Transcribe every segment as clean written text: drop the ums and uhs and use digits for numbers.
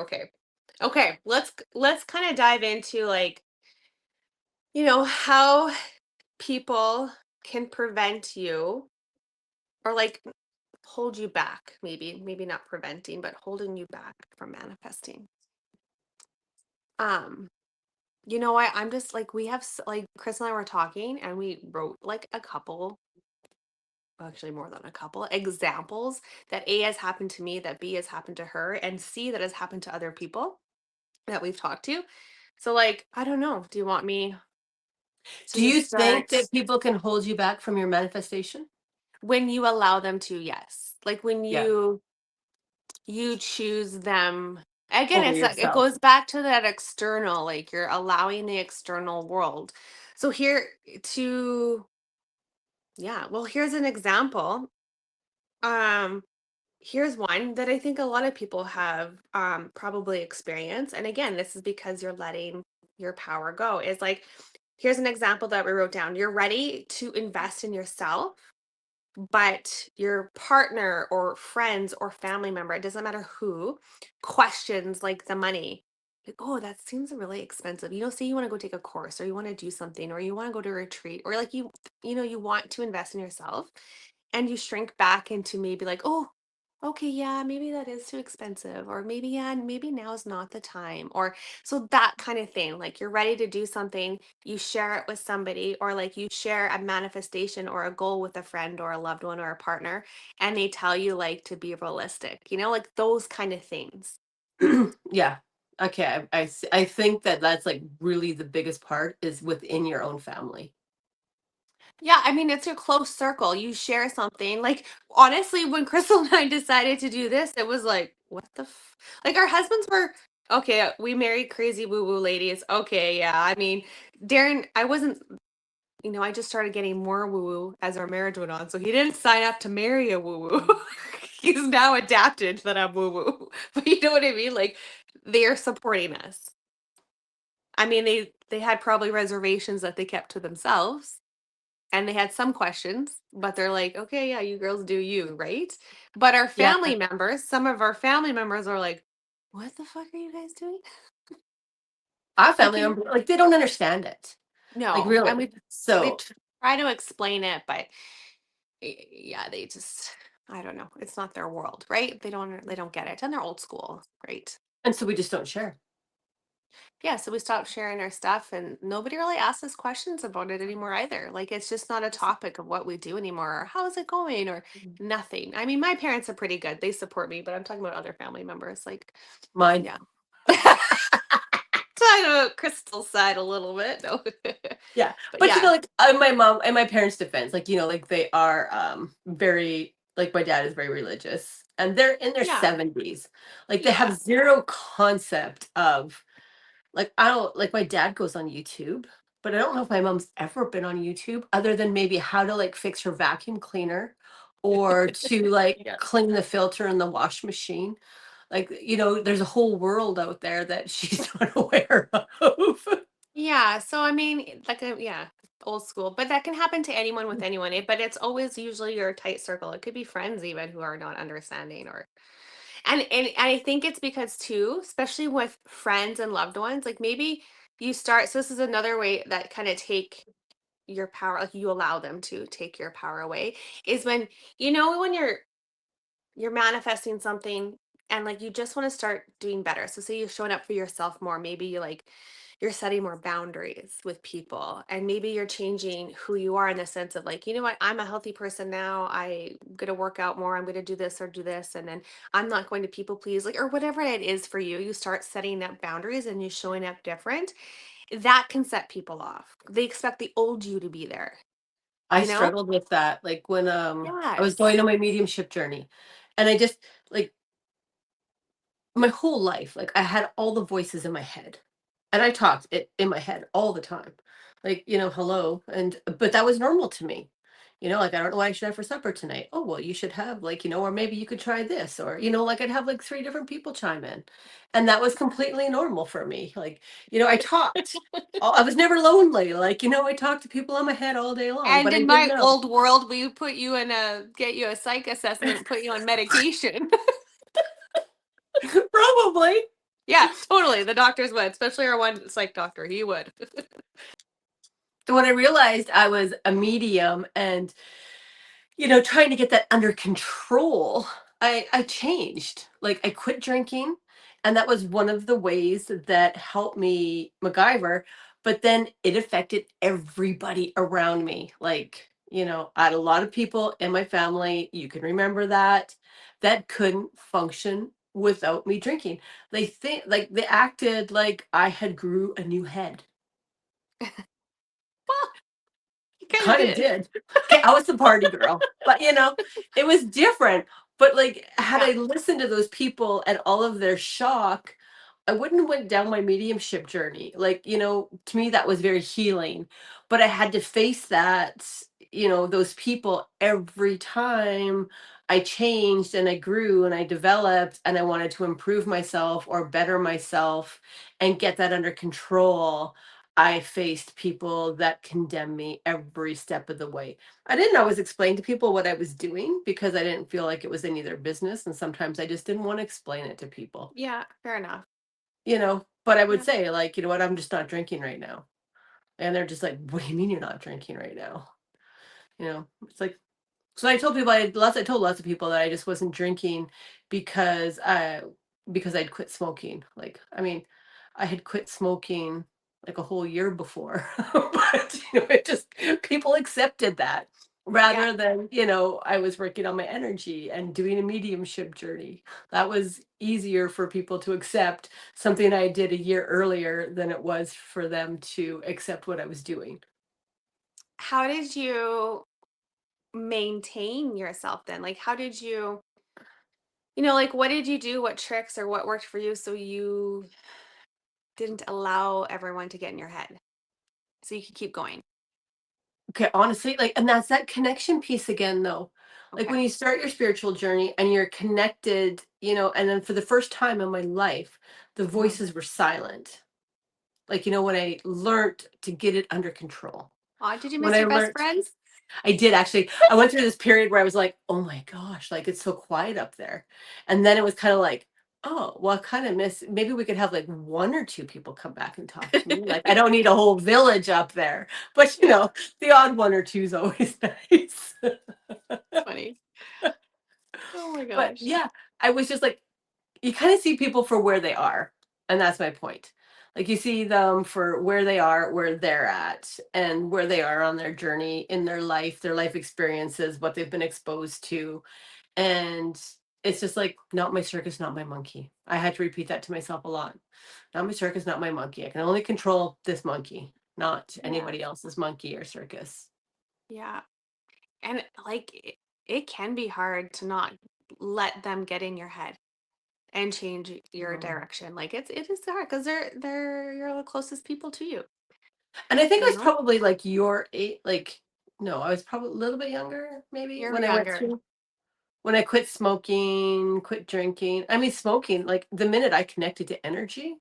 Okay. Okay, let's kind of dive into like, how people can prevent you or like hold you back, maybe not preventing, but holding you back from manifesting. Um, I'm just like like Chris and I were talking and we wrote like a couple, actually more than a couple examples that A has happened to me, that B has happened to her, and C that has happened to other people that we've talked to. So like, I don't know. Do you want me to Do you just think start? that people can hold you back from your manifestation? When you allow them to, yes. Like when Yeah, you choose them. Again, over it's like it yourself. goes back to that external, like you're allowing the external world. So here to yeah, well, here's an example. Um, Here's one that I think a lot of people have probably experienced. And again, this is because you're letting your power go. Is like, here's an example that we wrote down. You're ready to invest in yourself, but your partner or friends or family member, it doesn't matter who, questions like the money. Like, oh, that seems really expensive. Say you want to go take a course or you want to do something or you want to go to a retreat or like you want to invest in yourself and you shrink back into maybe like, oh, okay, yeah, maybe that is too expensive, or maybe, yeah, maybe now's not the time, or so that kind of thing. Like you're ready to do something, you share it with somebody, or like you share a manifestation or a goal with a friend or a loved one or a partner, and they tell you like to be realistic, like those kind of things. Yeah. Okay. I think that that's like really the biggest part is within your own family. Yeah, I mean, it's your close circle. You share something. Like, honestly, when Crystal and I decided to do this, it was like, what the like our husbands were okay, we married crazy woo-woo ladies. Okay, yeah. I mean, Darren, I wasn't, I just started getting more woo-woo as our marriage went on. So he didn't sign up to marry a woo-woo. He's now adapted that I'm woo-woo. But you know what I mean? Like, they're supporting us. I mean, they had probably reservations that they kept to themselves and they had some questions, but they're like, okay, yeah, you girls do you, right? But our Yeah. family members, some of our family members are like, what the fuck are you guys doing? Our Like, family member, like they don't understand it. Like no. And really. we So try to explain it, but yeah, they just, I don't know. It's not their world, right? They don't get it. And they're old school, right? and so we just don't share. Yeah, so we stopped sharing our stuff and nobody really asks us questions about it anymore either. Like it's just not a topic of what we do anymore or how is it going or nothing. I mean, my parents are pretty good. They support me, but I'm talking about other family members. Like, Mine. yeah. Talking about Crystal's side a little bit. No. Yeah. But But yeah. like my mom and my parents' defense, like, like they are very like my dad is very religious and they're in their Yeah. 70s. Like they have Yeah. zero concept of like I don't like my dad goes on YouTube, but I don't know if my mom's ever been on YouTube other than maybe how to like fix her vacuum cleaner or to like Yeah. clean the filter in the wash machine. Like, there's a whole world out there that she's not aware of. Yeah, so I mean, like, yeah, old school, but that can happen to anyone with anyone. But it's always usually your tight circle. It could be friends even who are not understanding, or and I think it's because too, especially with friends and loved ones, like maybe you start. So this is another way that kind of take your power, like you allow them to take your power away, is when when you're manifesting something and like you just want to start doing better. So say you're showing up for yourself more, maybe you're setting more boundaries with people and maybe you're changing who you are in the sense of like, you know what, I'm a healthy person now. I'm going to work out more. I'm going to do this or do this. And then I'm not going to people please, like, or whatever it is for you. You start setting up boundaries and you showing up different. That can set people off. They expect the old you to be there, I you know? struggled with that, like, when, I was going Yes. on my mediumship journey, and I just like, my whole life, like, I had all the voices in my head, and I talked it in my head all the time, like, "Hello," but that was normal to me, like, "I don't know what I should have for supper tonight." "Oh, well, you should have, like, or maybe you could try this," or, like, I'd have, like, 3 different people chime in, and that was completely normal for me, like, I talked. I was never lonely, like, I talked to people in my head all day long, And but I in didn't my know. old world, we put you in get you a psych assessment and put you on medication. Probably. Yeah, totally. The doctors would, especially our one psych doctor. He would. So when I realized I was a medium and, trying to get that under control, I changed. Like I quit drinking, and that was one of the ways that helped me MacGyver. But then it affected everybody around me. Like, I had a lot of people in my family, you can remember that couldn't function without me drinking. They acted like I had grew a new head. Well, he kind of Kind of did. did. Okay, I was the party girl, but, it was different. But, like, had Yeah. I listened to those people and all of their shock, I wouldn't have went down my mediumship journey. Like, to me, that was very healing. But I had to face that, those people every time I changed and I grew and I developed and I wanted to improve myself or better myself and get that under control. I faced people that condemned me every step of the way. I didn't always explain to people what I was doing because I didn't feel like it was any of their business. And sometimes I just didn't want to explain it to people, Yeah, fair enough. but I would Yeah. say, like, you know what, I'm just not drinking right now. And they're just like, what do you mean you're not drinking right now? It's like, so I told lots of people that I just wasn't drinking because I'd quit smoking. Like, I mean, I had quit smoking like a whole year before, but it just people accepted that Yeah. rather than, I was working on my energy and doing a mediumship journey. That was easier for people to accept something I did a year earlier than it was for them to accept what I was doing. How did you maintain yourself then? Like, how did like, what did you do? What tricks or what worked for you so you didn't allow everyone to get in your head so you could keep going? Okay, honestly, like, and that's that connection piece again, though. Like Okay. when you start your spiritual journey and you're connected, and then for the first time in my life, the Hmm. voices were silent. Like, when I learned to get it under control. Aw, did you When miss I your best learned, friends? I did actually. I went through this period where I was like, oh my gosh, like it's so quiet up there. And then it was kind of like, oh, well, I kind of miss, maybe we could have like one or two people come back and talk to me. Like, I don't need a whole village up there. But, Yeah, the odd one or two is always nice. it's funny. Oh my But gosh. yeah, I was just like, you kind of see people for where they are. And that's my point. Like you see them for where they are, where they're at, and where they are on their journey in their life experiences, what they've been exposed to. And it's just like, not my circus, not my monkey. I had to repeat that to myself a lot. Not my circus, not my monkey. I can only control this monkey, not Yeah. anybody else's monkey or circus. Yeah. And like it can be hard to not let them get in your head and change your Um, direction. Like it is hard because they're your closest people to you, And I think I you was know? probably like your age, like, no, I was probably a little bit younger, maybe You're when I went younger. through, when I quit smoking, quit drinking. I mean, smoking, like the minute I connected to energy,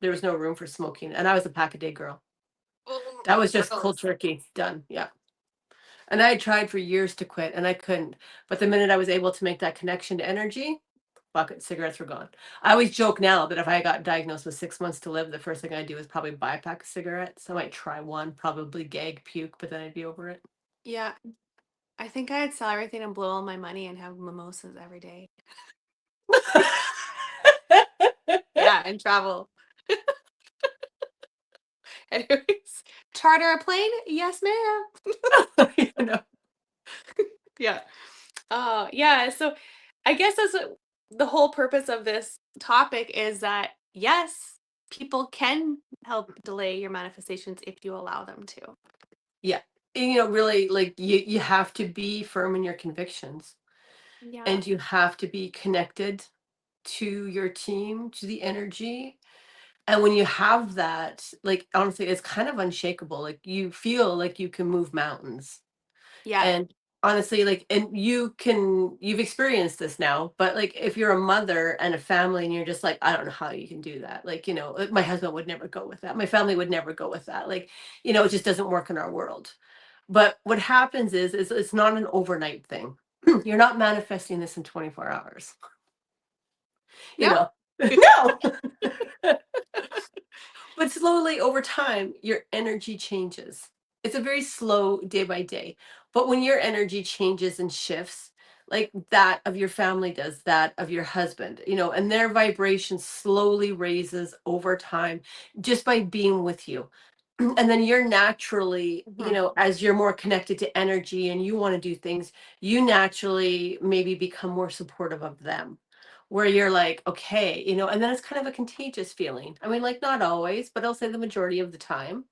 there was no room for smoking. And I was a pack a day girl. Oh, That was just cold gross. turkey, done. Yeah. And I had tried for years to quit and I couldn't. But the minute I was able to make that connection to energy, fuck it, cigarettes were gone. I always joke now that if I got diagnosed with 6 months to live, the first thing I'd do is probably buy a pack of cigarettes. I might try one, probably gag, puke, but then I'd be over it. Yeah. I think I'd sell everything and blow all my money and have mimosas every day. Yeah, and travel. Anyways, charter a plane? Yes, ma'am. You know? Yeah. Yeah. So I guess the whole purpose of this topic is that yes, people can help delay your manifestations if you allow them to. Yeah. And, really, like you have to be firm in your convictions Yeah. and you have to be connected to your team, to the energy. And when you have that, like honestly, it's kind of unshakable. Like you feel like you can move mountains. Yeah. And honestly, like, and you've experienced this now, but like if you're a mother and a family and you're just like, I don't know how you can do that. Like, like, my husband would never go with that. My family would never go with that. Like, it just doesn't work in our world. But what happens is it's not an overnight thing. You're not manifesting this in 24 hours. You No? know. No. But slowly over time, your energy changes. It's a very slow day by day. But when your energy changes and shifts, like that of your family does, that of your husband, and their vibration slowly raises over time just by being with you. And then you're naturally, Mhm. as you're more connected to energy and you want to do things, you naturally maybe become more supportive of them. Where you're like, okay, and then it's kind of a contagious feeling. I mean, like not always, but I'll say the majority of the time,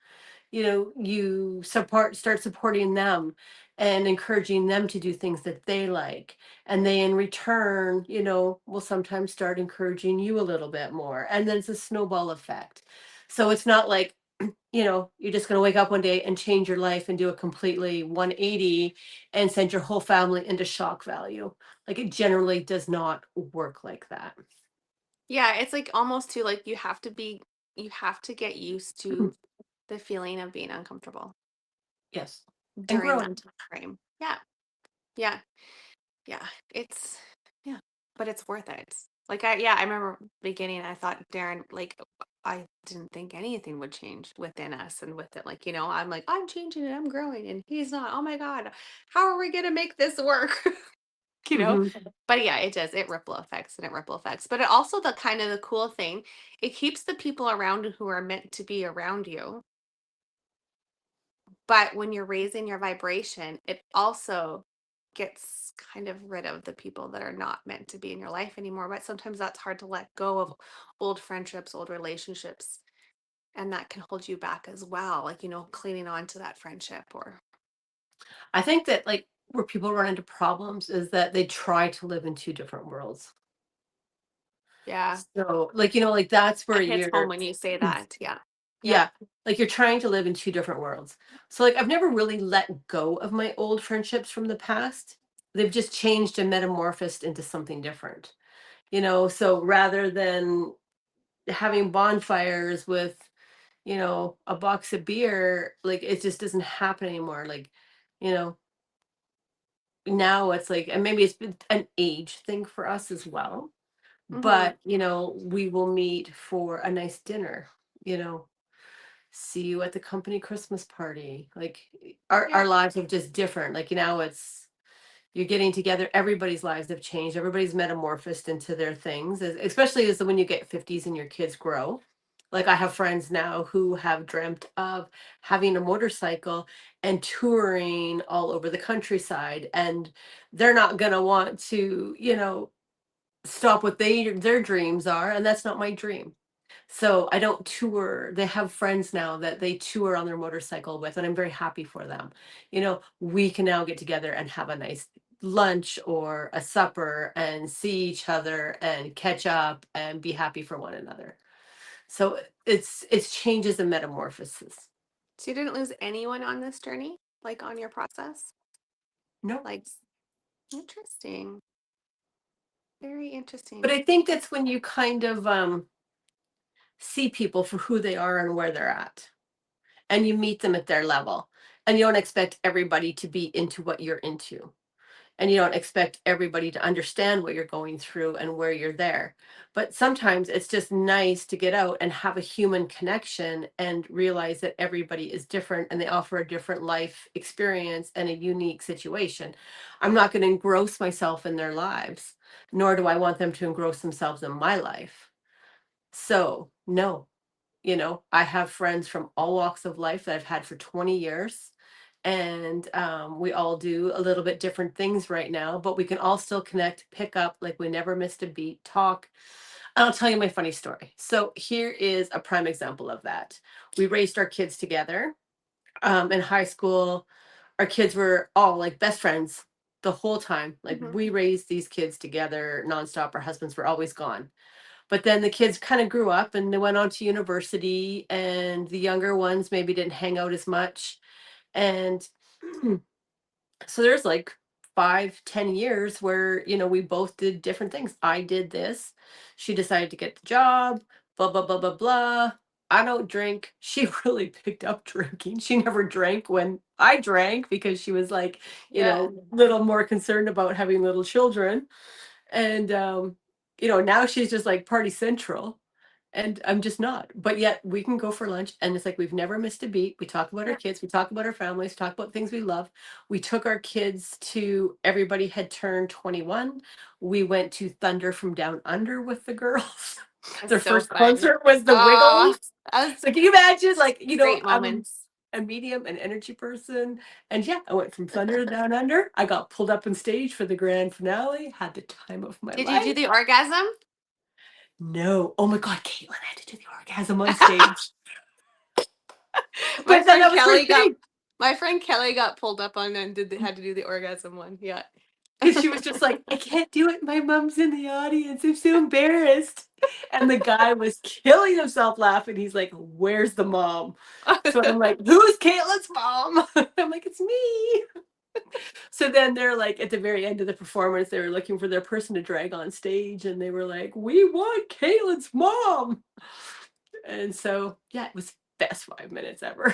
you start supporting them and encouraging them to do things that they like. And they in return, will sometimes start encouraging you a little bit more. And then it's a snowball effect. So it's not like, you're just going to wake up one day and change your life and do a completely 180 and send your whole family into shock value. Like it generally does not work like that. Yeah, it's like almost to like you have to get used to the feeling of being uncomfortable Yes. And during that growing. time frame. Yeah. Yeah. Yeah. It's yeah, but it's worth it. Like I remember beginning I thought Darren like I didn't think anything would change within us and with it. Like, I'm like, I'm changing and I'm growing and he's not. Oh my God. How are we gonna make this work? you know? Mhm. But yeah, it does. It ripple effects and it ripple effects. But it also the kind of the cool thing, it keeps the people around who are meant to be around you. But when you're raising your vibration, it also gets kind of rid of the people that are not meant to be in your life anymore. But sometimes that's hard to let go of old friendships, old relationships, and that can hold you back as well. Like, clinging on to that friendship or I think that like where people run into problems is that they try to live in two different worlds. yeah, So like, like that's where that hits home you're when you say that. Yeah. Yep. yeah, like you're trying to live in two different worlds. So like I've never really let go of my old friendships from the past. They've just changed and metamorphosed into something different. So rather than having bonfires with, a box of beer, like it just doesn't happen anymore. Like, you know, now it's like, and maybe it's been an age thing for us as well, Hmm. but we will meet for a nice dinner, you know see you at the company Christmas party. Like our Yeah. lives are just different. Like it's you're getting together, everybody's lives have changed, everybody's metamorphosed into their things, especially as when you get 50s and your kids grow. Like I have friends now who have dreamt of having a motorcycle and touring all over the countryside, and they're not going to want to, stop what their dreams are, and that's not my dream. So I don't tour. They have friends now that they tour on their motorcycle with, and I'm very happy for them. We can now get together and have a nice lunch or a supper and see each other and catch up and be happy for one another. So it's changes and metamorphoses. So you didn't lose anyone on this journey, like on your process? No. Like, interesting. Very But interesting. I think that's when you kind of see people for who they are and where they're at. And you meet them at their level. And you don't expect everybody to be into what you're into. And you don't expect everybody to understand what you're going through and where you're there. But sometimes it's just nice to get out and have a human connection and realize that everybody is different and they offer a different life experience and a unique situation. I'm not going to engross myself in their lives, nor do I want them to engross themselves in my life. So, no, I have friends from all walks of life that I've had for 20 years. And we all do a little bit different things right now, but we can all still connect, pick up like we never missed a beat, talk. I'll tell you my funny story. So here is a prime example of that. We raised our kids together in high school. Our kids were all like best friends the whole time. Like Hmm. we raised these kids together nonstop. Our husbands were always gone. But then the kids kind of grew up and they went on to university, and the younger ones maybe didn't hang out as much. And so there's like 5, 10 years where, we both did different things. I did this. She decided to get the job, blah, blah, blah, blah, blah. I don't drink. She really picked up drinking. She never drank when I drank because she was like, Yeah. little more concerned about having little children. And now she's just like party central. And I'm just not. But yet we can go for lunch and it's like we've never missed a beat. We talk about our Yeah. kids, we talk about our families, talk about things we love. We took our kids to everybody had turned 21. We went to Thunder from Down Under with the girls. That's Their so first fun. concert was the Oh, Wiggles. that's So can you imagine, like, great I'm moments. a medium, an energy person. And yeah, I went from Thunder to Down Under. I got pulled up on stage for the grand finale, had the time of my Did you do life. the orgasm? No. Oh my God, Caitlin had to do the orgasm on stage. My But then friend that was her Kelly got thing, my friend Kelly got pulled up on and had to do the orgasm one. Yeah. because she was just like, "I can't do it, my mom's in the audience, I'm so embarrassed." And the guy was killing himself laughing, he's like, "Where's the mom?" So I'm like, "Who's Caitlin's mom?" I'm like, "It's me." So then they're like, at the very end of the performance, they were looking for their person to drag on stage, and they were like, "We want Caitlin's mom." And so, yeah, it was best 5 minutes ever.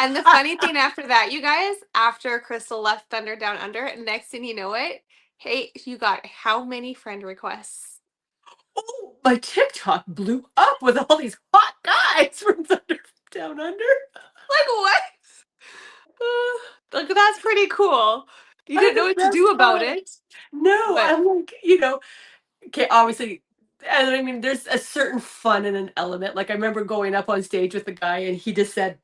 And the funny thing after that, you guys, after Crystal left Thunder Down Under, next thing you know it, hey, you got how many friend requests? Oh, my TikTok blew up with all these hot guys from Thunder Down Under. Like what? Like that's pretty cool. You I had didn't know the what to best do about time. it, No, but I'm like, okay, obviously, and I mean, there's a certain fun in an element. Like, I remember going up on stage with the guy, and he just said,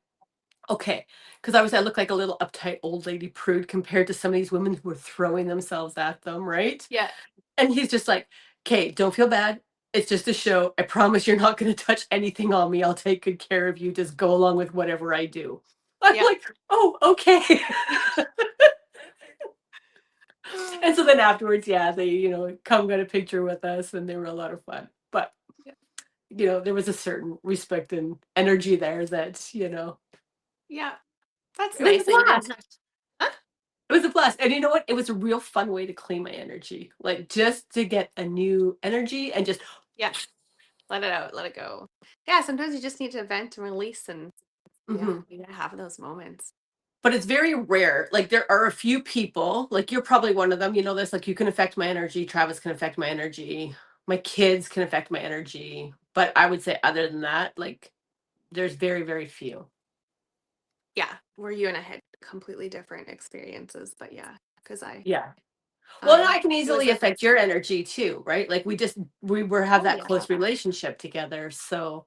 okay, because obviously I look like a little uptight old lady prude compared to some of these women who were throwing themselves at them, right? yeah, And he's just like, "Okay, don't feel bad. It's just a show. I promise you're not gonna touch anything on me. I'll take good care of you. Just go along with whatever I do." I'm yeah. like, "Oh, okay." And so then afterwards, yeah, they, come get a picture with us, and they were a lot of fun. But, Yeah, there was a certain respect and energy there that, yeah. That's it was a nice that you didn't blast. have. Huh? It was a blast. And you know what? It was a real fun way to clean my energy. Like, just to get a new energy and just Yeah, let it out, let it go. Yeah, sometimes you just need to vent and release, and yeah, mhm. you gotta have those moments. But it's very rare. Like, there are a few people, like, you're probably one of them, this, like, you can affect my energy, Travis can affect my energy, my kids can affect my energy. But I would say other than that, like, there's very, very few. Yeah, where you and I had completely different experiences, but yeah, because Yeah. Well, and I can it was easily the affect first your time. energy too, right? Like, we were have Oh that yeah, close relationship together. So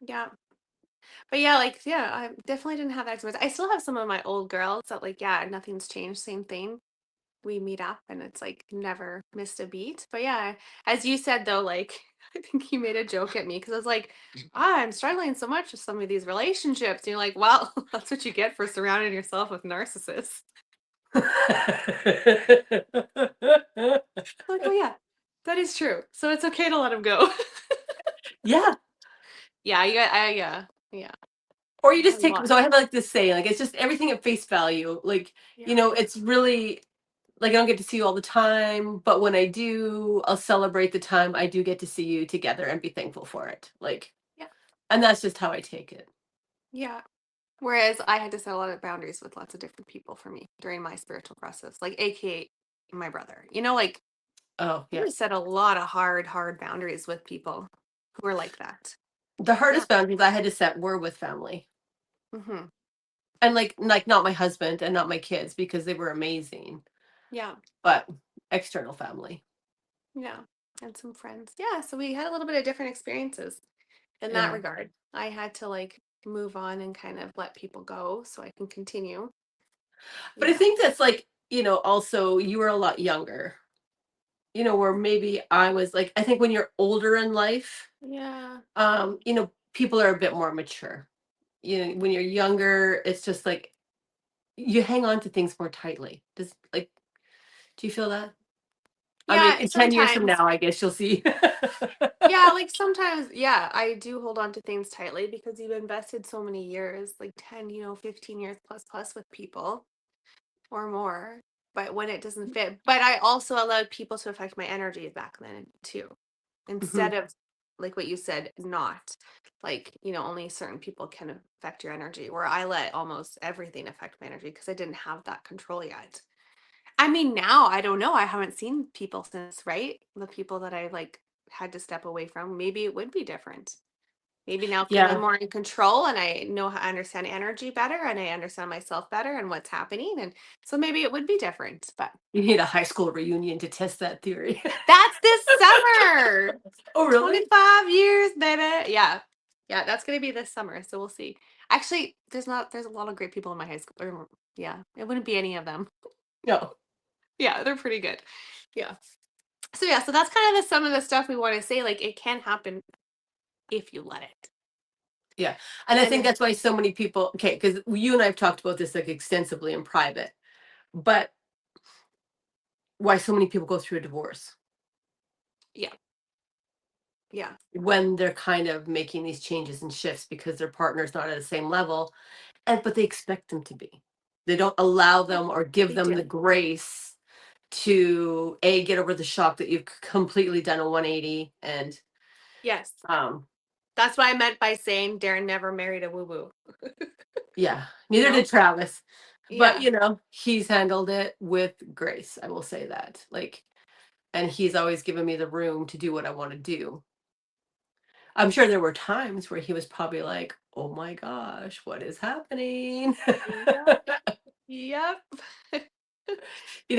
yeah. But yeah, like yeah, I definitely didn't have that experience. I still have some of my old girls that like, yeah, nothing's changed, same thing. We meet up and it's like never missed a beat. But yeah, as you said though, like I think you made a joke at me because I was like, I'm struggling so much with some of these relationships. And you're like, well, that's what you get for surrounding yourself with narcissists. I'm like, oh yeah, that is true. So it's okay to let them go. yeah. Yeah, yeah, yeah. Or I you had just a take lot. so I have like this saying, like, it's just everything at face value. Like, Yeah, it's really like, I don't get to see you all the time, but when I do, I'll celebrate the time I do get to see you together and be thankful for it. Like, yeah, and that's just how I take it. yeah. Whereas I had to set a lot of boundaries with lots of different people for me during my spiritual process, like AKA my brother. Like Oh, I had yeah. to set a lot of hard boundaries with people who are like that. The Yeah. hardest boundaries I had to set were with family. Hmm. And like not my husband and not my kids because they were amazing, Yeah. but external family. Yeah. And some friends. Yeah. So we had a little bit of different experiences in that Yeah. regard. I had to like move on and kind of let people go so I can continue. But I Yeah. think that's like, also you were a lot younger, where maybe I was like, I think when you're older in life, Yeah. people are a bit more mature. When you're younger, it's just like you hang on to things more tightly. Do you feel that? I mean, Yeah. in 10 years from Sometimes. now, I guess you'll see. Yeah, like sometimes, yeah, I do hold on to things tightly because you've invested so many years, like 10, 15 years plus with people or more. But when it doesn't fit, but I also allowed people to affect my energy back then too. Mhm, Instead of like what you said, not like, only certain people can affect your energy, where I let almost everything affect my energy because I didn't have that control yet. I mean, now I don't know. I haven't seen people since, right? The people that I like had to step away from, maybe it would be different. Maybe now feeling Yeah, more in control and I know how I understand energy better and I understand myself better and what's happening. And so maybe it would be different. But you need a high school reunion to test that theory. that's this summer. Oh, really? 25 years, baby. Yeah. Yeah, that's gonna be this summer. So we'll see. Actually, there's a lot of great people in my high school. Yeah, it wouldn't be any of them. No. Yeah, they're pretty good. Yeah. So yeah, so that's kind of some of the stuff we want to say. Like it can happen if you let it. Yeah. And I And think if that's why so many people, okay, because you and I have talked about this like extensively in private, but why so many people go through a divorce yeah, yeah. when they're kind of making these changes and shifts because their partner's not at the same level, and but they expect them to be. They don't allow Yeah, them or give they them the do. grace to a get over the shock that you've completely done a 180 and Yes. um That's what I meant by saying Darren never married a woo-woo. yeah, You neither know? did Travis. But Yeah. he's handled it with grace. I will say that. Like, and he's always given me the room to do what I want to do. I'm sure there were times where he was probably like, "Oh my gosh, what is happening?" Yep. Yep.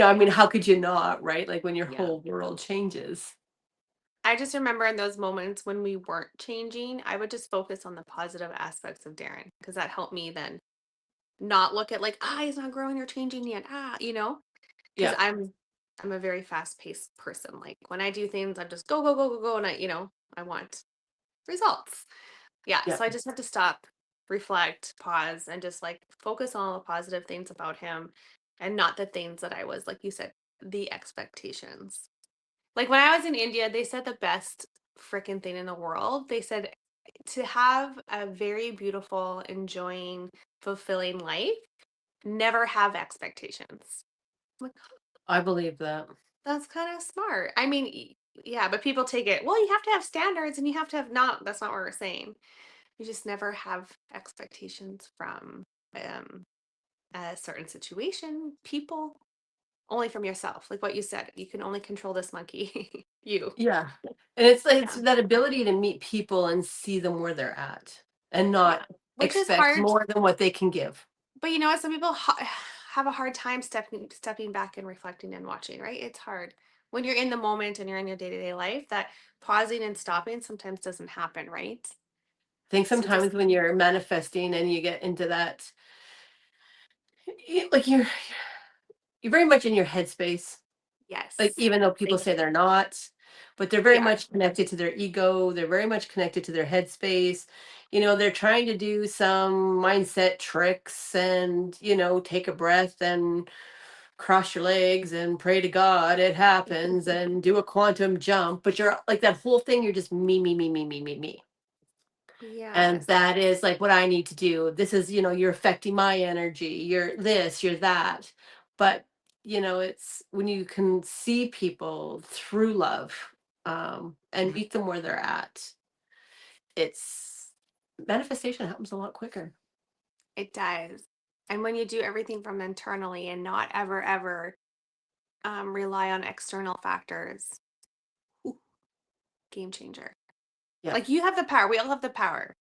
I mean, how could you not, right? Like when your Yeah. whole world changes. I just remember in those moments when we weren't changing, I would just focus on the positive aspects of Darren because that helped me then not look at like, he's not growing or changing yet. Because Yeah, I'm a very fast-paced person. Like when I do things, I'm just go, go, go, go, go, and I want results. Yeah. yeah, So I just have to stop, reflect, pause, and just like focus on all the positive things about him and not the things that I was, like you said, the expectations. Like when I was in India, they said the best freaking thing in the world. They said to have a very beautiful, enjoying, fulfilling life, never have expectations. I'm like, I believe that. that's kind of smart. I mean, yeah, but people take it, well, you have to have standards and you have to have not, that's not what we're saying. You just never have expectations from um, a certain situation, people, only from yourself. Like what you said, you can only control this monkey, you. Yeah. And it's Yeah. that ability to meet people and see them where they're at and Yeah. not Which is expect hard, more than what they can give. but you know what? Some people have a hard time stepping back and reflecting and watching, right? It's hard when you're in the moment and you're in your day-to-day life that pausing and stopping sometimes doesn't happen, right? I think So just sometimes when you're manifesting and you get into that, like you're very much in your headspace. Like, yes. even though people Thank say you. they're not, but they're They very are. much connected to their ego, they're very much connected to their headspace. They're trying to do some mindset tricks and, take a breath and cross your legs and pray to God it happens and do a quantum jump, but you're like that whole thing, you're just me, me, me, me, me, me, me. And Yes. that is like what I need to do. This is, you're affecting my energy. You're this, you're that. But, it's when you can see people through love, and meet them where they're at, it's manifestation happens a lot quicker. It does. And when you do everything from internally and not ever, ever rely on external factors, ooh, game changer. Yeah. Like you have the power. We all have the power.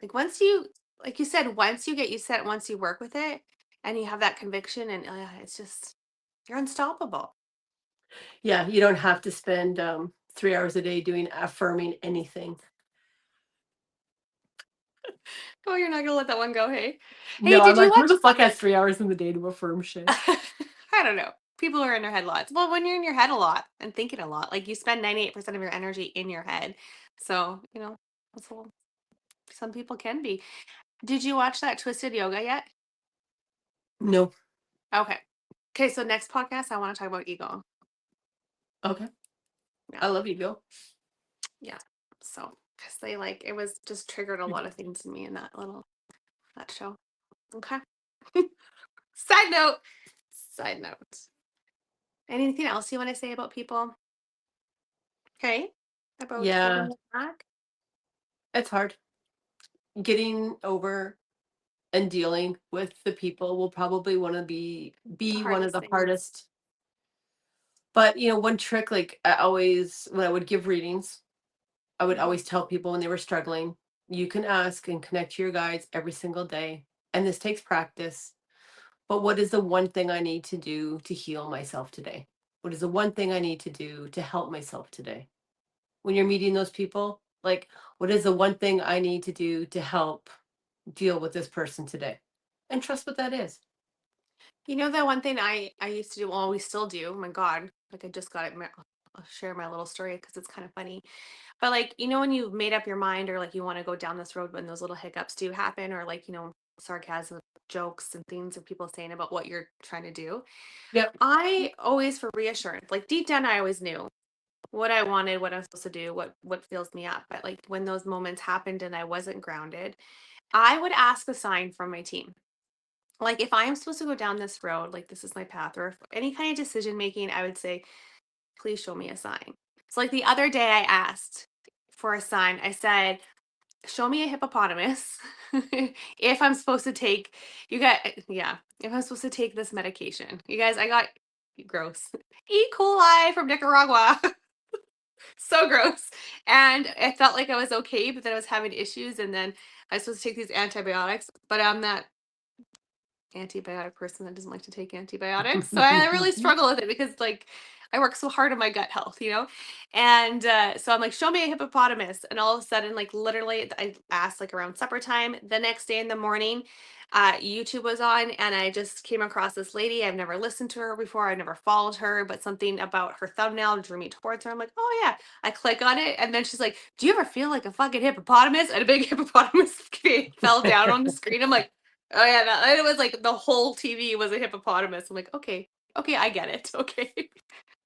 Like once you, like you said, once you get used to it, once you work with it and you have that conviction and it's just, you're unstoppable. Yeah. You don't have to spend 3 hours a day doing affirming anything. Oh, you're not going to let that one go. Hey, hey, No, I'm did you like, who watch? the fuck has 3 hours in the day to affirm shit? I don't know. People are in their head lots. Well, when you're in your head a lot and thinking a lot, like you spend 98% of your energy in your head. So, that's a little, some people can be. Did you watch that Twisted Yoga yet? No. Okay. Okay. So next podcast, I want to talk about ego. Okay. Yeah. I love you, Bill. Yeah. So, because they like, it was just triggered a lot of things in me in that show. Okay. Side note. Side note. Anything else you want to say about people? Okay. About getting Yeah, it back? it's hard. Getting over and dealing with the people will probably want to The be one of hardest the things. hardest. But one trick, like I always when I would give readings, I would Mhm. always tell people when they were struggling, you can ask and connect to your guides every single day. And this takes practice. But what is the one thing I need to do to heal myself today? What is the one thing I need to do to help myself today? When you're meeting those people, like, what is the one thing I need to do to help deal with this person today? And trust what that is. You know that one thing I used to do, well, we still do. Oh my God, like I just got it. I'll share my little story because it's kind of funny. But like, when you've made up your mind or like you want to go down this road when those little hiccups do happen, or like, sarcasm, jokes and things that people saying about what you're trying to do. Yep. I always, for reassurance, like deep down, I always knew what I wanted, what I was supposed to do, what fills me up. But like when those moments happened and I wasn't grounded, I would ask a sign from my team. Like if I am supposed to go down this road, like this is my path, or if any kind of decision making, I would say, please show me a sign. So like the other day I asked for a sign. I said, show me a hippopotamus if I'm supposed to take yeah, if I'm supposed to take this medication. You guys, I got gross. E. coli from Nicaragua. So gross. And I felt like I was okay, but then I was having issues and then I was supposed to take these antibiotics, but I'm not antibiotic person that doesn't like to take antibiotics. So I really struggle with it because like I work so hard on my gut health. And so I'm like, show me a hippopotamus. And all of a sudden, like literally, I asked like around supper time. The next day in the morning, YouTube was on, and I just came across this lady. I've never listened to her before. I never followed her, but something about her thumbnail drew me towards her. I'm like, oh yeah. I click on it, and then she's like, "Do you ever feel like a fucking hippopotamus?" And a big hippopotamus fell down on the screen. I'm like, oh yeah, it was like the whole TV was a hippopotamus. I'm like, okay, okay, I get it. Okay,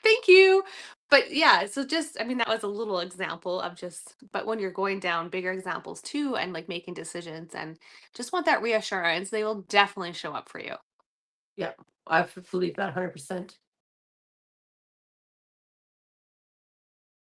thank you. But yeah, so just, I mean, that was a little example of just, but when you're going down bigger examples too, and like making decisions and just want that reassurance, they will definitely show up for you. Yep. I believe that 100%.